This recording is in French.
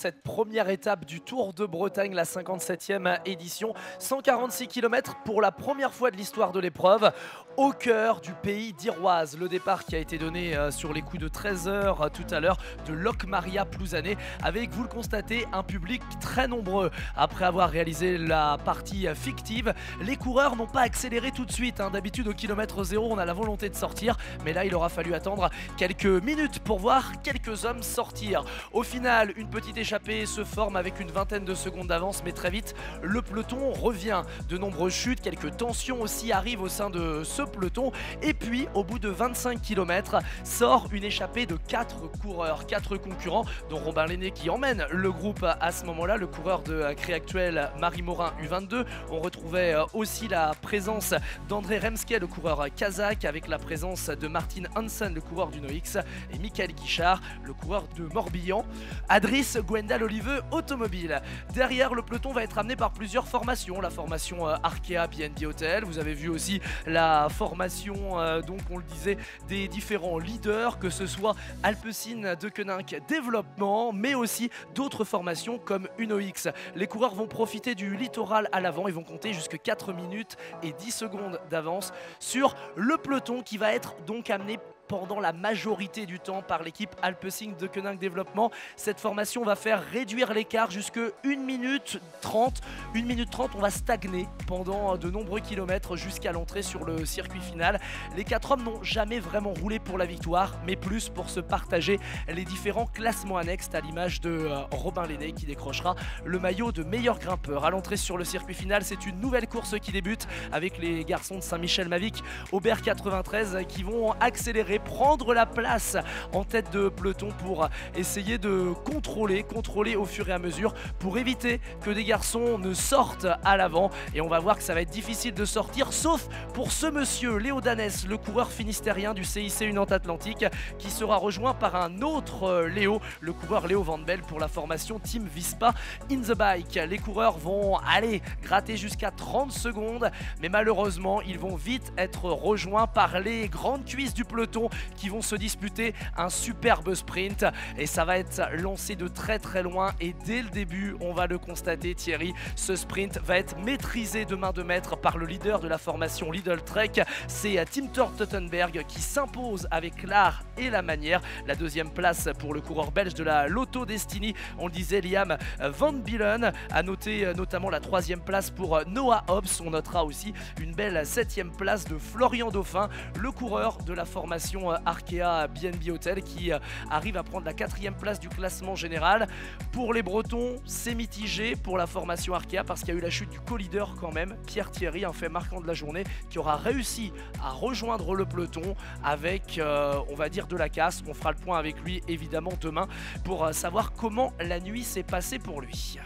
cette première étape du Tour de Bretagne, la 57e édition. 146 km pour la première fois de l'histoire de l'épreuve, au cœur du pays d'Iroise. Le départ qui a été donné sur les coups de 13 h tout à l'heure de Locmaria Plouzané, avec, vous le constatez, un public très nombreux. Après avoir réalisé la partie fictive, les coureurs n'ont pas accéléré tout de suite. D'habitude, au kilomètre 0, on a la volonté de sortir, mais là, il aura fallu attendre quelques minutes pour voir quelques hommes sortir. Au final, une petite échappée se forme avec une vingtaine de secondes d'avance, mais très vite, le peloton revient. De nombreuses chutes, quelques tensions aussi arrivent au sein de ce peloton. Et puis, au bout de 25 km, sort une échappée de 4 coureurs, 4 concurrents, dont Robin Lenné qui emmène le groupe à ce moment-là, le coureur de Créactuel, Marie Morin U22. On retrouvait aussi la présence d'André Remsky, le coureur kazakh, avec la présence de Martin Hansen, le coureur du Noix, et Michael Guichard, le coureur de Morbihan. Adris Gwendal Oliveux Automobile. Derrière, le peloton va être amené par plusieurs formations. La formation Arkea BNB Hotel. Vous avez vu aussi la formation, donc on le disait, des différents leaders, que ce soit Alpecin de Koninck Développement, mais aussi d'autres formations comme UnoX. Les coureurs vont profiter du littoral à l'avant. Ils vont compter jusqu'à 4 minutes et 10 secondes d'avance sur le peloton qui va être donc amené pendant la majorité du temps par l'équipe Alpecin de Koninck Développement. Cette formation va faire réduire l'écart jusqu'à 1 minute 30. 1 minute 30, on va stagner pendant de nombreux kilomètres jusqu'à l'entrée sur le circuit final. Les 4 hommes n'ont jamais vraiment roulé pour la victoire, mais plus pour se partager les différents classements annexes, à l'image de Robin Lenné qui décrochera le maillot de meilleur grimpeur. À l'entrée sur le circuit final, c'est une nouvelle course qui débute avec les garçons de Saint-Michel-Mavic, Aubert 93, qui vont accélérer, prendre la place en tête de peloton pour essayer de contrôler au fur et à mesure, pour éviter que des garçons ne sortent à l'avant. Et on va voir que ça va être difficile de sortir, sauf pour ce monsieur Léo Danès, le coureur finistérien du CIC Unant Atlantique, qui sera rejoint par un autre Léo, le coureur Léo Van Belle, pour la formation Team Vispa In The Bike. Les coureurs vont aller gratter jusqu'à 30 secondes, mais malheureusement ils vont vite être rejoints par les grandes cuisses du peloton, qui vont se disputer un superbe sprint, et ça va être lancé de très très loin. Et dès le début, on va le constater, Thierry, ce sprint va être maîtrisé de main de maître par le leader de la formation Lidl Trek. C'est Tim Tottenberg qui s'impose avec l'art et la manière. La deuxième place pour le coureur belge de la Lotto Destiny, on le disait, Liam Van Bielen. À noter notamment la 3e place pour Noah Hobbs. On notera aussi une belle 7e place de Florian Dauphin, le coureur de la formation Arkea BNB Hotel, qui arrive à prendre la 4e place du classement général. Pour les Bretons, c'est mitigé pour la formation Arkea, parce qu'il y a eu la chute du co-leader quand même, Pierre Thierry, un fait marquant de la journée, qui aura réussi à rejoindre le peloton avec, on va dire, de la casse. On fera le point avec lui évidemment demain pour savoir comment la nuit s'est passée pour lui.